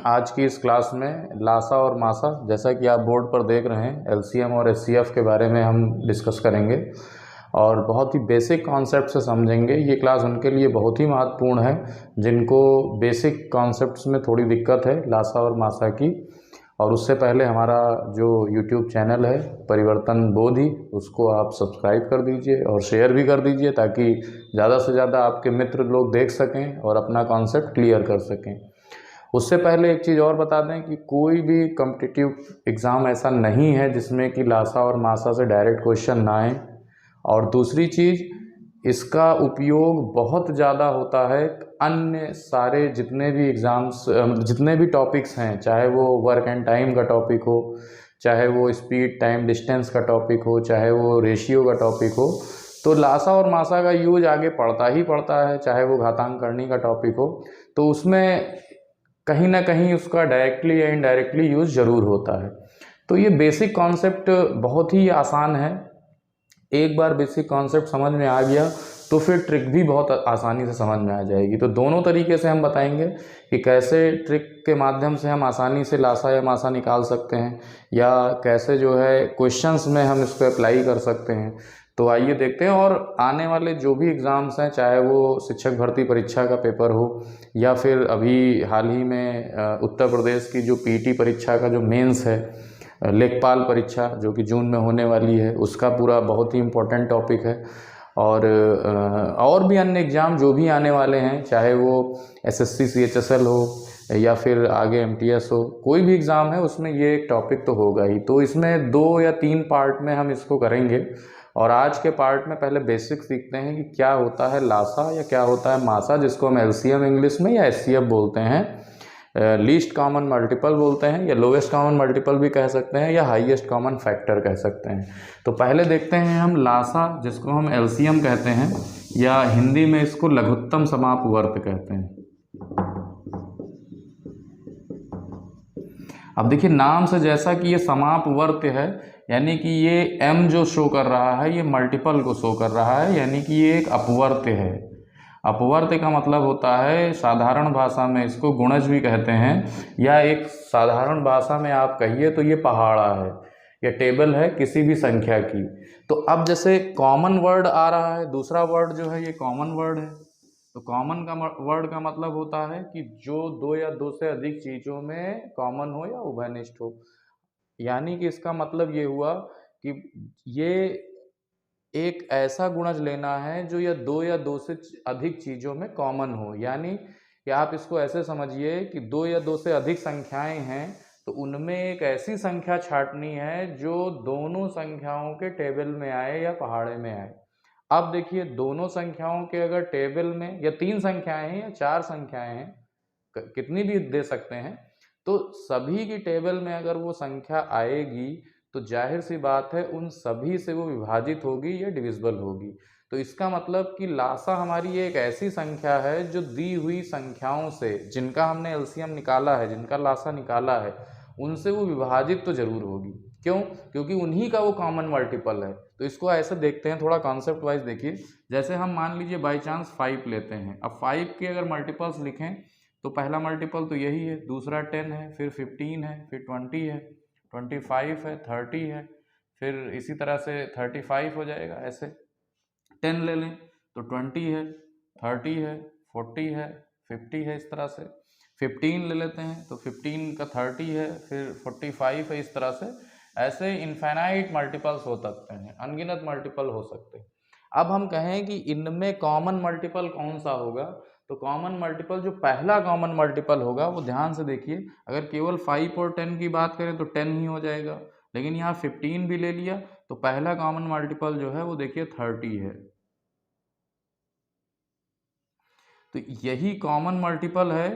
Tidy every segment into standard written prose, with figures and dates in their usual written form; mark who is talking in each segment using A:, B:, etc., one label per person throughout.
A: आज की इस क्लास में लासा और मासा, जैसा कि आप बोर्ड पर देख रहे हैं, एलसीएम और एचसीएफ के बारे में हम डिस्कस करेंगे और बहुत ही बेसिक कॉन्सेप्ट से समझेंगे। ये क्लास उनके लिए बहुत ही महत्वपूर्ण है जिनको बेसिक कॉन्सेप्ट्स में थोड़ी दिक्कत है लासा और मासा की। और उससे पहले हमारा जो यूट्यूब चैनल है परिवर्तन बोधि, उसको आप सब्सक्राइब कर दीजिए और शेयर भी कर दीजिए ताकि ज़्यादा से ज़्यादा आपके मित्र लोग देख सकें और अपना कॉन्सेप्ट क्लियर कर सकें। उससे पहले एक चीज़ और बता दें कि कोई भी कॉम्पिटिटिव एग्ज़ाम ऐसा नहीं है जिसमें कि लासा और मासा से डायरेक्ट क्वेश्चन ना आए। और दूसरी चीज़, इसका उपयोग बहुत ज़्यादा होता है अन्य सारे जितने भी एग्ज़ाम्स, जितने भी टॉपिक्स हैं, चाहे वो वर्क एंड टाइम का टॉपिक हो, चाहे वो स्पीड टाइम डिस्टेंस का टॉपिक हो, चाहे वो रेशियो का टॉपिक हो, तो लासा और मासा का यूज आगे पड़ता ही पड़ता है। चाहे वो घातांकरणी का टॉपिक हो तो उसमें कहीं ना कहीं उसका डायरेक्टली या इनडायरेक्टली यूज़ ज़रूर होता है। तो ये बेसिक कॉन्सेप्ट बहुत ही आसान है। एक बार बेसिक कॉन्सेप्ट समझ में आ गया तो फिर ट्रिक भी बहुत आसानी से समझ में आ जाएगी। तो दोनों तरीके से हम बताएंगे कि कैसे ट्रिक के माध्यम से हम आसानी से लासा या मासा निकाल सकते हैं, या कैसे जो है क्वेश्चंस में हम इसको अप्लाई कर सकते हैं। तो आइए देखते हैं। और आने वाले जो भी एग्ज़ाम्स हैं, चाहे वो शिक्षक भर्ती परीक्षा का पेपर हो या फिर अभी हाल ही में उत्तर प्रदेश की जो पीटी परीक्षा का जो मेंस है, लेखपाल परीक्षा जो कि जून में होने वाली है, उसका पूरा बहुत ही इम्पोर्टेंट टॉपिक है। और भी अन्य एग्ज़ाम जो भी आने वाले हैं, चाहे वो एसएससी सीएचएसएल हो या फिर आगे एमटीएस हो, कोई भी एग्ज़ाम है उसमें ये एक टॉपिक तो होगा ही। तो इसमें 2 या 3 पार्ट में हम इसको करेंगे। और आज के पार्ट में पहले बेसिक सीखते हैं कि क्या होता है लासा या क्या होता है मासा, जिसको हम एलसीएम इंग्लिश में या एचसीएफ बोलते हैं, लीस्ट कॉमन मल्टीपल बोलते हैं, या लोवेस्ट कॉमन मल्टीपल भी कह सकते हैं, या हाईएस्ट कॉमन फैक्टर कह सकते हैं। तो पहले देखते हैं हम लासा, जिसको हम एलसीएम कहते हैं, या हिंदी में इसको लघुत्तम समापवर्त कहते हैं। अब देखिए नाम से, जैसा कि ये समापवर्त है, यानी कि ये m जो शो कर रहा है ये मल्टीपल को शो कर रहा है, यानी कि ये एक अपवर्त है। अपवर्त का मतलब होता है, साधारण भाषा में इसको गुणज भी कहते हैं, या एक साधारण भाषा में आप कहिए तो ये पहाड़ा है या टेबल है किसी भी संख्या की। तो अब जैसे कॉमन वर्ड आ रहा है, दूसरा वर्ड जो है ये कॉमन वर्ड है। तो कॉमन का वर्ड का मतलब होता है कि जो 2 या 2 से अधिक चीज़ों में कॉमन हो या उभयनिष्ठ हो। यानी कि इसका मतलब ये हुआ कि ये एक ऐसा गुणज लेना है जो या 2 या 2 से अधिक चीज़ों में कॉमन हो। यानी कि आप इसको ऐसे समझिए कि 2 या 2 से अधिक संख्याएं हैं, तो उनमें एक ऐसी संख्या छांटनी है जो दोनों संख्याओं के टेबल में आए या पहाड़े में आए। अब देखिए, दोनों संख्याओं के अगर टेबल में, या 3 संख्याएं हैं या 4 संख्याएं हैं, कितनी भी दे सकते हैं, तो सभी की टेबल में अगर वो संख्या आएगी तो जाहिर सी बात है उन सभी से वो विभाजित होगी या डिविजिबल होगी। तो इसका मतलब कि लासा हमारी एक ऐसी संख्या है जो दी हुई संख्याओं से, जिनका हमने एलसीएम निकाला है, जिनका लासा निकाला है, उनसे वो विभाजित तो जरूर होगी। क्यों? क्योंकि उन्हीं का वो कॉमन मल्टीपल है। तो इसको ऐसे देखते हैं, थोड़ा कॉन्सेप्ट वाइज देखिए। जैसे हम मान लीजिए बाई चांस 5 लेते हैं। अब 5 के अगर मल्टीपल्स लिखें तो पहला मल्टीपल तो यही है, दूसरा 10 है, फिर 15 है, फिर 20 है, 25 है, 30 है, फिर इसी तरह से 35 हो जाएगा। ऐसे 10 ले लें तो 20 है, 30 है, 40 है, 50 है, इस तरह से 15 ले लेते हैं तो 15 का 30 है, फिर 45 है, इस तरह से ऐसे इनफाइनाइट मल्टीपल्स हो सकते हैं, अनगिनत मल्टीपल हो सकते हैं। अब हम कहें कि इनमें कॉमन मल्टीपल कौन सा होगा, तो कॉमन मल्टीपल, जो पहला कॉमन मल्टीपल होगा वो ध्यान से देखिए। अगर केवल 5 और 10 की बात करें तो 10 ही हो जाएगा, लेकिन यहाँ 15 भी ले लिया तो पहला कॉमन मल्टीपल जो है वो देखिए 30 है। तो यही कॉमन मल्टीपल है।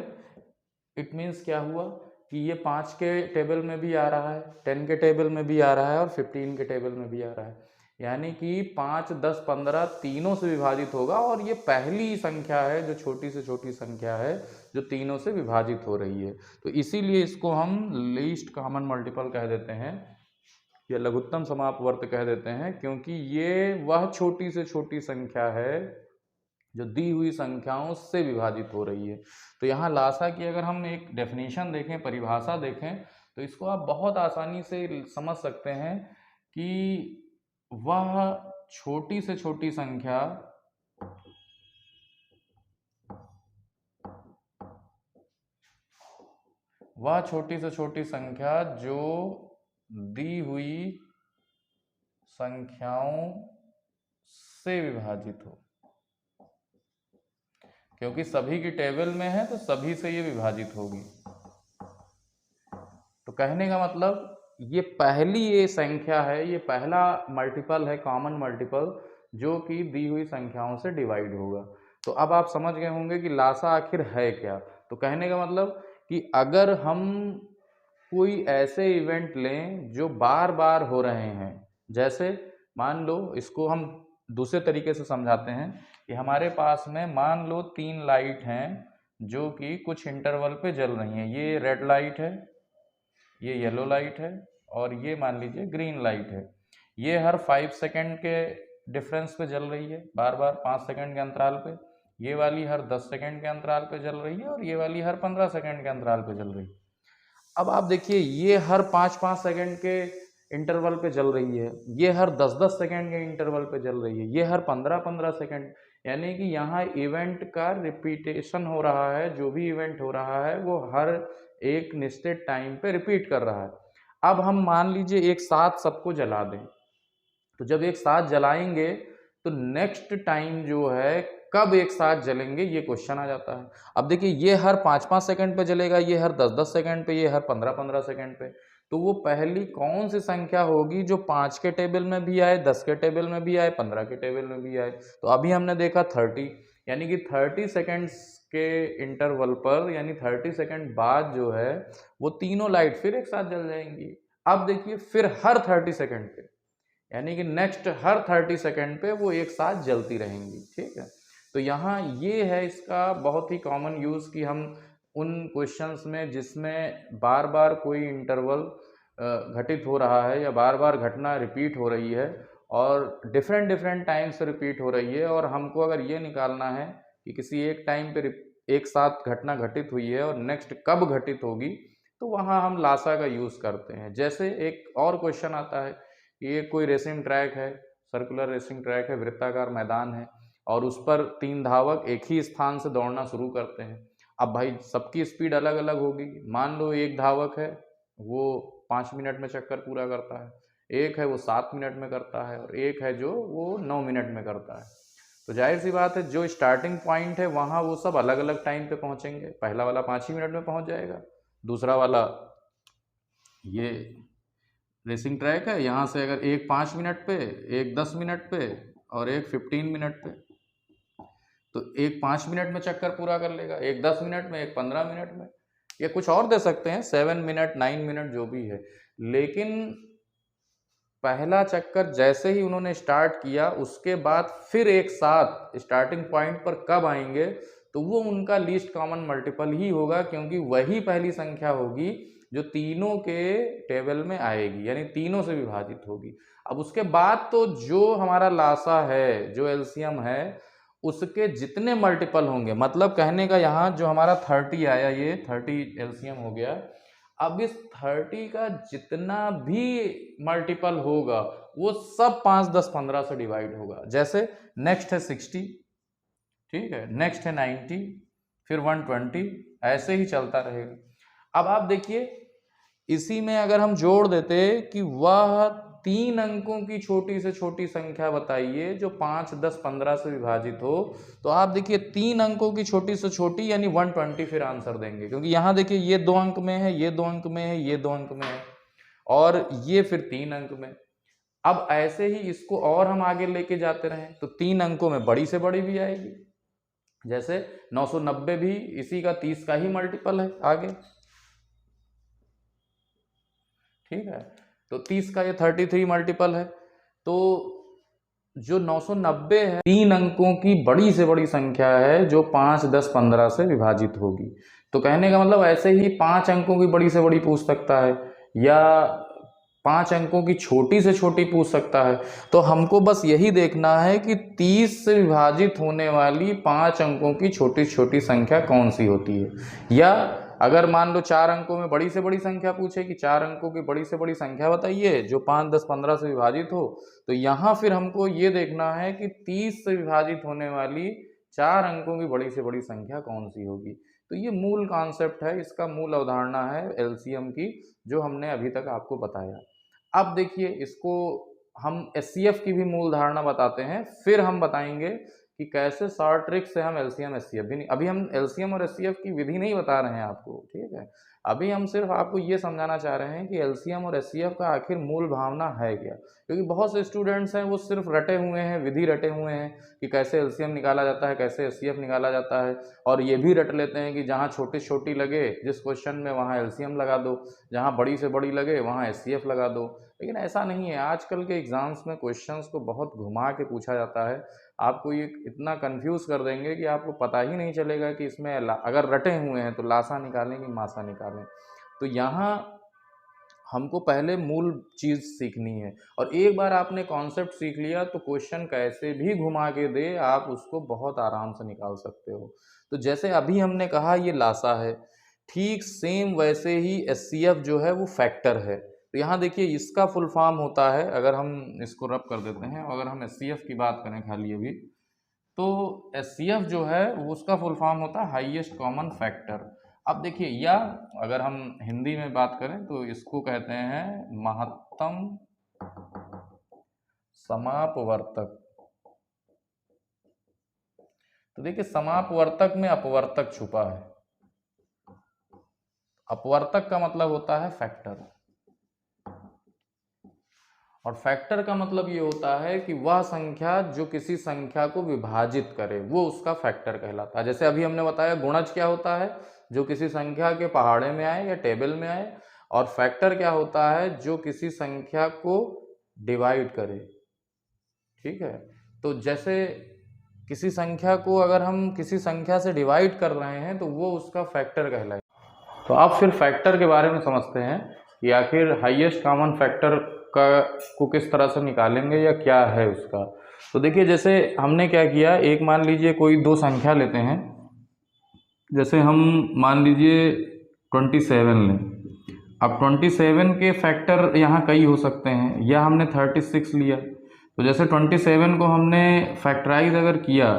A: इट मीन्स क्या हुआ कि ये 5 के टेबल में भी आ रहा है, 10 के टेबल में भी आ रहा है और 15 के टेबल में भी आ रहा है। यानी कि 5, 10, 15 तीनों से विभाजित होगा, और ये पहली संख्या है जो छोटी से छोटी संख्या है जो तीनों से विभाजित हो रही है। तो इसीलिए इसको हम लीस्ट कॉमन मल्टीपल कह देते हैं या लघुत्तम समापवर्त कह देते हैं, क्योंकि ये वह छोटी से छोटी संख्या है जो दी हुई संख्याओं से विभाजित हो रही है। तो यहाँ लासा की अगर हम एक डेफिनेशन देखें, परिभाषा देखें, तो इसको आप बहुत आसानी से समझ सकते हैं कि वह छोटी से छोटी संख्या जो दी हुई संख्याओं से विभाजित हो, क्योंकि सभी की टेबल में है तो सभी से ये विभाजित होगी। तो कहने का मतलब ये पहली ये संख्या है, ये पहला मल्टीपल है, कॉमन मल्टीपल, जो कि दी हुई संख्याओं से डिवाइड होगा। तो अब आप समझ गए होंगे कि लासा आखिर है क्या। तो कहने का मतलब कि अगर हम कोई ऐसे इवेंट लें जो बार बार हो रहे हैं, जैसे मान लो, इसको हम दूसरे तरीके से समझाते हैं कि हमारे पास में मान लो 3 लाइट हैं जो कि कुछ इंटरवल पे जल रही हैं। ये रेड लाइट है, ये येलो लाइट है, और ये मान लीजिए ग्रीन लाइट है। ये हर 5 सेकंड के डिफरेंस पे जल रही है, बार बार 5 सेकंड के अंतराल पे। ये वाली हर 10 सेकंड के अंतराल पे जल रही है, और ये वाली हर 15 सेकंड के अंतराल पे जल रही है। अब आप देखिए, ये हर 5-5 सेकंड के इंटरवल पे जल रही है, ये हर 10-10 सेकंड के इंटरवल पे जल रही है, ये हर 15-15 सेकंड, यानी कि यहाँ इवेंट का रिपीटेशन हो रहा है। जो भी इवेंट हो रहा है वो हर एक निश्चित टाइम पे रिपीट कर रहा है। अब हम मान लीजिए एक साथ सबको जला दें, तो जब एक साथ जलाएंगे तो नेक्स्ट टाइम जो है कब एक साथ जलेंगे, ये क्वेश्चन आ जाता है। अब देखिए, ये हर 5-5 सेकंड पे जलेगा, ये हर 10-10 सेकंड पे, ये हर 15-15 सेकंड पे। तो वो पहली कौन सी संख्या होगी जो 5 के टेबल में भी आए, 10 के टेबल में भी आए, 15 के टेबल में भी आए। तो अभी हमने देखा 30, यानी कि 30 सेकेंड्स के इंटरवल पर, यानी 30 सेकंड बाद जो है वो तीनों लाइट फिर एक साथ जल जाएंगी। अब देखिए, फिर हर 30 सेकंड पे, यानी कि नेक्स्ट हर 30 सेकंड पे वो एक साथ जलती रहेंगी। ठीक है, तो यहाँ ये है इसका बहुत ही कॉमन यूज़ कि हम उन क्वेश्चंस में जिसमें बार बार कोई इंटरवल घटित हो रहा है या बार बार घटना रिपीट हो रही है और डिफरेंट डिफरेंट टाइम से रिपीट हो रही है, और हमको अगर ये निकालना है कि किसी एक टाइम पे एक साथ घटना घटित हुई है और नेक्स्ट कब घटित होगी, तो वहाँ हम लासा का यूज़ करते हैं। जैसे एक और क्वेश्चन आता है, ये कोई रेसिंग ट्रैक है, सर्कुलर रेसिंग ट्रैक है, वृत्ताकार मैदान है, और उस पर 3 धावक एक ही स्थान से दौड़ना शुरू करते हैं। अब भाई सबकी स्पीड अलग अलग होगी। मान लो एक धावक है वो 5 मिनट में चक्कर पूरा करता है, एक है वो 7 मिनट में करता है, और एक है जो वो 9 मिनट में करता है। तो जाहिर सी बात है, जो स्टार्टिंग पॉइंट है वहाँ वो सब अलग अलग टाइम पे पहुँचेंगे। पहला वाला 5 ही मिनट में पहुँच जाएगा, दूसरा वाला, ये रेसिंग ट्रैक है, यहाँ से अगर एक 5 मिनट पे, एक 10 मिनट पे, और एक 15 मिनट पे, तो एक 5 मिनट में चक्कर पूरा कर लेगा, एक 10 मिनट में, एक 15 मिनट में, या कुछ और दे सकते हैं 7 मिनट 9 मिनट जो भी है। लेकिन पहला चक्कर जैसे ही उन्होंने स्टार्ट किया, उसके बाद फिर एक साथ स्टार्टिंग पॉइंट पर कब आएंगे, तो वो उनका लीस्ट कॉमन मल्टीपल ही होगा, क्योंकि वही पहली संख्या होगी जो तीनों के टेबल में आएगी, यानी तीनों से विभाजित होगी। अब उसके बाद तो जो हमारा लासा है, जो एलसीएम है, उसके जितने मल्टीपल होंगे, मतलब कहने का यहाँ जो हमारा 30 आया, ये 30 एलसीएम हो गया। अब इस 30 का जितना भी मल्टीपल होगा वो सब 5, 10, 15 से डिवाइड होगा। जैसे नेक्स्ट है 60, ठीक है, नेक्स्ट है 90, फिर 120, ऐसे ही चलता रहेगा। अब आप देखिए, इसी में अगर हम जोड़ देते कि वह 3 अंकों की छोटी से छोटी संख्या बताइए जो 5, 10, 15 से विभाजित हो, तो आप देखिए 3 अंकों की छोटी से छोटी यानी 120 फिर आंसर देंगे, क्योंकि यहाँ देखिए ये 2 अंक में है, ये 2 अंक में है, ये 2 अंक में है, और ये फिर 3 अंक में। अब ऐसे ही इसको और हम आगे लेके जाते रहें तो 3 अंकों में बड़ी से बड़ी भी आएगी। जैसे 990 भी इसी का 30 का ही मल्टीपल है आगे, ठीक है, तो 30 का ये 33 मल्टीपल है। तो जो 990 है, 3 अंकों की बड़ी से बड़ी संख्या है जो 5, 10, 15 से विभाजित होगी। तो कहने का मतलब ऐसे ही 5 अंकों की बड़ी से बड़ी पूछ सकता है, या 5 अंकों की छोटी से छोटी पूछ सकता है। तो हमको बस यही देखना है कि 30 से विभाजित होने वाली 5 अंकों की छोटी छोटी संख्या कौन सी होती है। या अगर मान लो 4 अंकों में बड़ी से बड़ी संख्या पूछे कि 4 अंकों की बड़ी से बड़ी संख्या बताइए जो 5, 10, 15 से विभाजित हो, तो यहाँ फिर हमको ये देखना है कि 30 से विभाजित होने वाली 4 अंकों की बड़ी से बड़ी संख्या कौन सी होगी। तो ये मूल कॉन्सेप्ट है, इसका मूल अवधारणा है एलसीएम की, जो हमने अभी तक आपको बताया। अब देखिए इसको हम एचसीएफ की भी मूल धारणा बताते हैं, फिर हम बताएंगे कि कैसे शॉर्ट ट्रिक से हम एलसीएम एचसीएफ भी नहीं, अभी हम एलसीएम और एचसीएफ की विधि नहीं बता रहे हैं आपको, ठीक है। अभी हम सिर्फ आपको ये समझाना चाह रहे हैं कि एलसीएम और एचसीएफ का आखिर मूल भावना है क्या। क्योंकि बहुत से स्टूडेंट्स हैं वो सिर्फ रटे हुए हैं, विधि रटे हुए हैं कि कैसे एलसीएम निकाला जाता है, कैसे एचसीएफ निकाला जाता है, और ये भी रट लेते हैं कि जहाँ छोटी छोटी लगे जिस क्वेश्चन में वहाँ एलसीएम लगा दो, जहाँ बड़ी से बड़ी लगे वहाँ एचसीएफ लगा दो। लेकिन ऐसा नहीं है, आजकल के एग्ज़ाम्स में क्वेश्चंस को बहुत घुमा के पूछा जाता है। आपको ये इतना कंफ्यूज कर देंगे कि आपको पता ही नहीं चलेगा कि इसमें अगर रटे हुए हैं तो लासा निकालें कि मासा निकालें। तो यहाँ हमको पहले मूल चीज़ सीखनी है, और एक बार आपने कॉन्सेप्ट सीख लिया तो क्वेश्चन कैसे भी घुमा के दे आप उसको बहुत आराम से निकाल सकते हो। तो जैसे अभी हमने कहा ये लासा है, ठीक सेम वैसे ही एचसीएफ जो है वो फैक्टर है। तो यहाँ देखिए इसका फुल फॉर्म होता है, अगर हम इसको रब कर देते हैं, अगर हम एचसीएफ की बात करें खाली अभी, तो एचसीएफ जो है वो उसका फुल फॉर्म होता है हाईएस्ट कॉमन फैक्टर। अब देखिए, या अगर हम हिंदी में बात करें तो इसको कहते हैं महत्तम समापवर्तक। तो देखिए समापवर्तक में अपवर्तक छुपा है। अपवर्तक का मतलब होता है फैक्टर, और फैक्टर का मतलब ये होता है कि वह संख्या जो किसी संख्या को विभाजित करे वो उसका फैक्टर कहलाता है। जैसे अभी हमने बताया गुणज क्या होता है, जो किसी संख्या के पहाड़े में आए या टेबल में आए, और फैक्टर क्या होता है, जो किसी संख्या को डिवाइड करे, ठीक है। तो जैसे किसी संख्या को अगर हम किसी संख्या से डिवाइड कर रहे हैं तो वो उसका फैक्टर कहलाए। तो अब फिर फैक्टर के बारे में समझते हैं कि आखिर हाईएस्ट कॉमन फैक्टर को किस तरह से निकालेंगे या क्या है उसका। तो देखिए जैसे हमने क्या किया, एक मान लीजिए कोई दो संख्या लेते हैं, जैसे हम मान लीजिए 27 लें। अब 27 के फैक्टर यहाँ कई हो सकते हैं, या हमने 36 लिया। तो जैसे 27 को हमने फैक्टराइज अगर किया,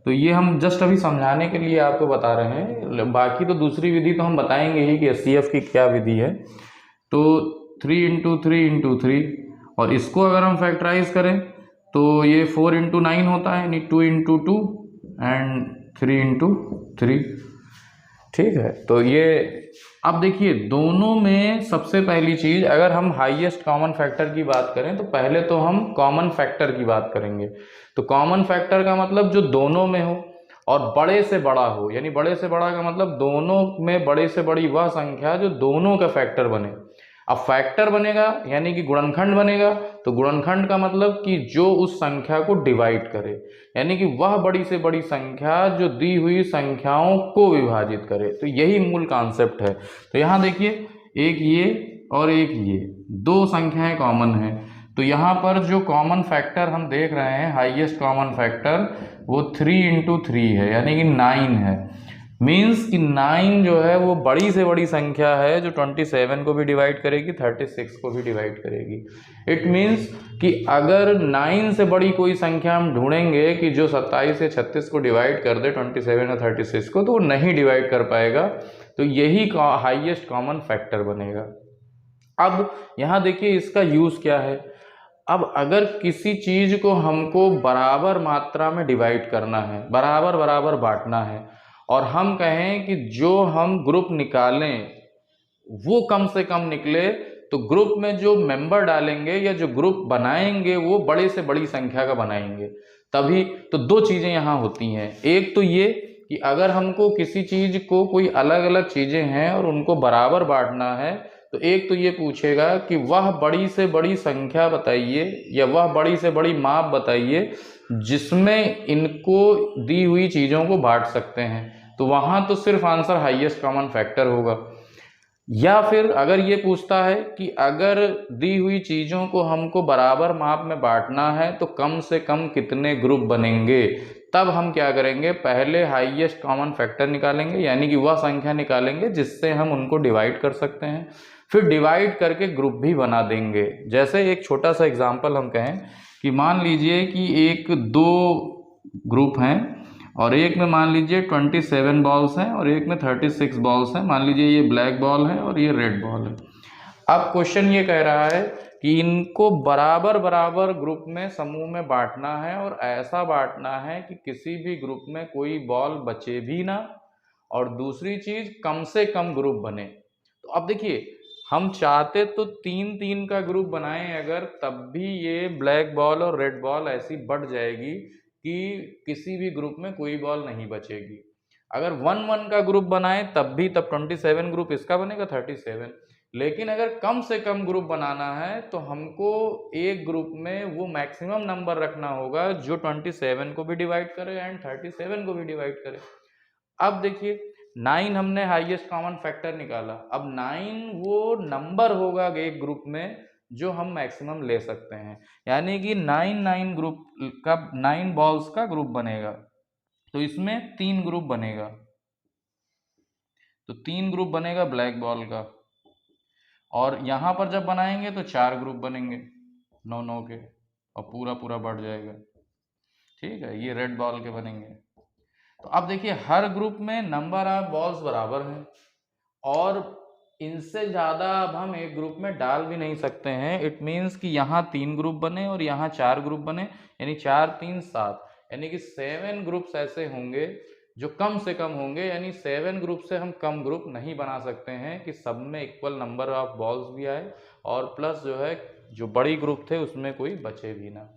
A: तो ये हम जस्ट अभी समझाने के लिए आपको बता रहे हैं, बाकी तो दूसरी विधि तो हम बताएंगे ही कि एचसीएफ की क्या विधि है। तो 3 × 3 × 3, और इसको अगर हम फैक्टराइज करें तो ये 4 × 9 होता है, यानी 2 × 2 एंड 3 × 3, ठीक है। तो ये अब देखिए दोनों में सबसे पहली चीज़, अगर हम हाईएस्ट कॉमन फैक्टर की बात करें तो पहले तो हम कॉमन फैक्टर की बात करेंगे। तो कॉमन फैक्टर का मतलब जो दोनों में हो और बड़े से बड़ा हो, यानी बड़े से बड़ा का मतलब दोनों में बड़े से बड़ी वह संख्या जो दोनों का फैक्टर बने। अब फैक्टर बनेगा यानी कि गुणनखंड बनेगा, तो गुणनखंड का मतलब कि जो उस संख्या को डिवाइड करे, यानी कि वह बड़ी से बड़ी संख्या जो दी हुई संख्याओं को विभाजित करे। तो यही मूल कॉन्सेप्ट है। तो यहाँ देखिए एक ये और एक ये दो संख्याएं कॉमन हैं, तो यहाँ पर जो कॉमन फैक्टर हम देख रहे हैं, हाईएस्ट कॉमन फैक्टर, वो 3 × 3 है, यानी कि 9 है। मीन्स कि 9 जो है वो बड़ी से बड़ी संख्या है जो 27 को भी डिवाइड करेगी, 36 को भी डिवाइड करेगी। इट मीन्स कि अगर 9 से बड़ी कोई संख्या हम ढूंढेंगे कि जो 27 से 36 को डिवाइड कर दे 27 और 36 को, तो वो नहीं डिवाइड कर पाएगा। तो यही हाईएस्ट कॉमन फैक्टर बनेगा। अब यहाँ देखिए इसका यूज़ क्या है। अब अगर किसी चीज़ को हमको बराबर मात्रा में डिवाइड करना है, बराबर बराबर बांटना है, और हम कहें कि जो हम ग्रुप निकालें वो कम से कम निकले, तो ग्रुप में जो मेंबर डालेंगे या जो ग्रुप बनाएंगे वो बड़े से बड़ी संख्या का बनाएंगे। तभी तो दो चीज़ें यहाँ होती हैं। एक तो ये कि अगर हमको किसी चीज़ को कोई अलग अलग चीज़ें हैं और उनको बराबर बांटना है, तो एक तो ये पूछेगा कि वह बड़ी से बड़ी संख्या बताइए या वह बड़ी से बड़ी माप बताइए जिसमें इनको दी हुई चीज़ों को बांट सकते हैं। तो वहाँ तो सिर्फ आंसर हाईएस्ट कॉमन फैक्टर होगा। या फिर अगर ये पूछता है कि अगर दी हुई चीज़ों को हमको बराबर माप में बांटना है तो कम से कम कितने ग्रुप बनेंगे, तब हम क्या करेंगे, पहले हाईएस्ट कॉमन फैक्टर निकालेंगे, यानी कि वह संख्या निकालेंगे जिससे हम उनको डिवाइड कर सकते हैं। फिर डिवाइड करके ग्रुप भी बना देंगे। जैसे एक छोटा सा एग्जाम्पल हम कहें कि मान लीजिए कि एक दो ग्रुप हैं और एक में मान लीजिए 27 बॉल्स हैं और एक में 36 बॉल्स हैं। मान लीजिए ये ब्लैक बॉल है और ये रेड बॉल है। अब क्वेश्चन ये कह रहा है कि इनको बराबर बराबर ग्रुप में समूह में बांटना है और ऐसा बांटना है कि किसी भी ग्रुप में कोई बॉल बचे भी ना, और दूसरी चीज कम से कम ग्रुप बने। तो अब देखिए, हम चाहते तो 3-3 का ग्रुप बनाएं अगर, तब भी ये ब्लैक बॉल और रेड बॉल ऐसी बढ़ जाएगी कि किसी भी ग्रुप में कोई बॉल नहीं बचेगी। अगर 1-1 का ग्रुप बनाएं तब 27 ग्रुप इसका बनेगा 37। लेकिन अगर कम से कम ग्रुप बनाना है तो हमको एक ग्रुप में वो मैक्सिमम नंबर रखना होगा जो 27 को भी डिवाइड करे एंड 37 को भी डिवाइड करे। अब देखिए 9 हमने हाईएस्ट कॉमन फैक्टर निकाला। अब 9 वो नंबर होगा एक ग्रुप में जो हम मैक्सिमम ले सकते हैं, यानी कि 9 ग्रुप का 9 बॉल्स का ग्रुप बनेगा। तो इसमें 3 ग्रुप बनेगा, तो 3 ग्रुप बनेगा ब्लैक बॉल का, और यहाँ पर जब बनाएंगे तो 4 ग्रुप बनेंगे 9-9 के, और पूरा पूरा बढ़ जाएगा। ठीक है, ये रेड बॉल के बनेंगे। तो अब देखिए हर ग्रुप में नंबर ऑफ बॉल्स बराबर हैं और इनसे ज़्यादा अब हम एक ग्रुप में डाल भी नहीं सकते हैं। इट मीन्स कि यहाँ 3 ग्रुप बने और यहाँ 4 ग्रुप बने, यानी 4 3 7, यानी कि 7 ग्रुप्स ऐसे होंगे जो कम से कम होंगे, यानी 7 ग्रुप से हम कम ग्रुप नहीं बना सकते हैं कि सब में इक्वल नंबर ऑफ बॉल्स भी आए और प्लस जो है जो बड़ी ग्रुप थे उसमें कोई बचे भी ना।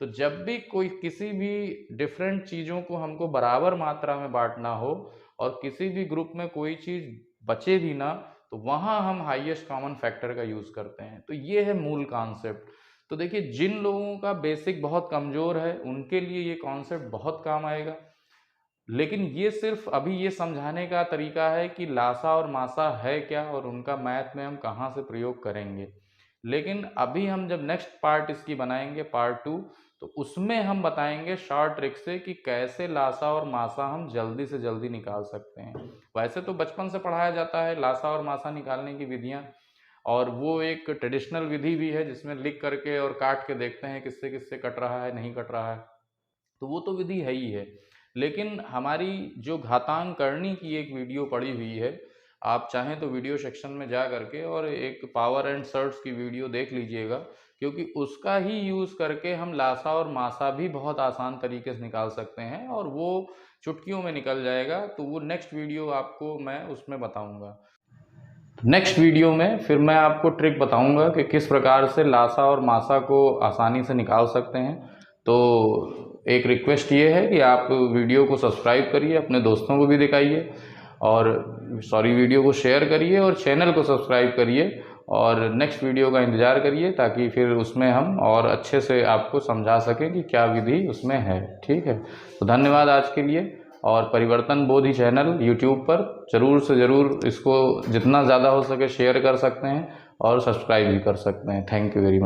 A: तो जब भी कोई किसी भी डिफरेंट चीज़ों को हमको बराबर मात्रा में बांटना हो और किसी भी ग्रुप में कोई चीज़ बचे भी ना, तो वहाँ हम हाईएस्ट कॉमन फैक्टर का यूज़ करते हैं। तो ये है मूल कॉन्सेप्ट। तो देखिए जिन लोगों का बेसिक बहुत कमज़ोर है उनके लिए ये कॉन्सेप्ट बहुत काम आएगा, लेकिन ये सिर्फ अभी ये समझाने का तरीका है कि लासा और मासा है क्या और उनका मैथ में हम कहाँ से प्रयोग करेंगे। लेकिन अभी हम जब नेक्स्ट पार्ट इसकी बनाएंगे पार्ट 2, तो उसमें हम बताएंगे शॉर्ट ट्रिक से कि कैसे लासा और मासा हम जल्दी से जल्दी निकाल सकते हैं। वैसे तो बचपन से पढ़ाया जाता है लासा और मासा निकालने की विधियाँ, और वो एक ट्रेडिशनल विधि भी है जिसमें लिख करके और काट के देखते हैं किससे किससे कट रहा है नहीं कट रहा है, तो वो तो विधि है ही है। लेकिन हमारी जो घातांक करनी की एक वीडियो पड़ी हुई है, आप चाहें तो वीडियो सेक्शन में जा करके और एक पावर एंड सर्ट्स की वीडियो देख लीजिएगा, क्योंकि उसका ही यूज़ करके हम लासा और मासा भी बहुत आसान तरीके से निकाल सकते हैं और वो चुटकियों में निकल जाएगा। तो वो नेक्स्ट वीडियो आपको मैं उसमें बताऊंगा। नेक्स्ट वीडियो में फिर मैं आपको ट्रिक बताऊंगा कि किस प्रकार से लासा और मासा को आसानी से निकाल सकते हैं। तो एक रिक्वेस्ट ये है कि आप वीडियो को सब्सक्राइब करिए, अपने दोस्तों को भी दिखाइए, और वीडियो को शेयर करिए और चैनल को सब्सक्राइब करिए, और नेक्स्ट वीडियो का इंतज़ार करिए ताकि फिर उसमें हम और अच्छे से आपको समझा सकें कि क्या विधि उसमें है। ठीक है, तो धन्यवाद आज के लिए। और परिवर्तन बोधि चैनल यूट्यूब पर ज़रूर से ज़रूर इसको जितना ज़्यादा हो सके शेयर कर सकते हैं और सब्सक्राइब भी कर सकते हैं। Thank you very much.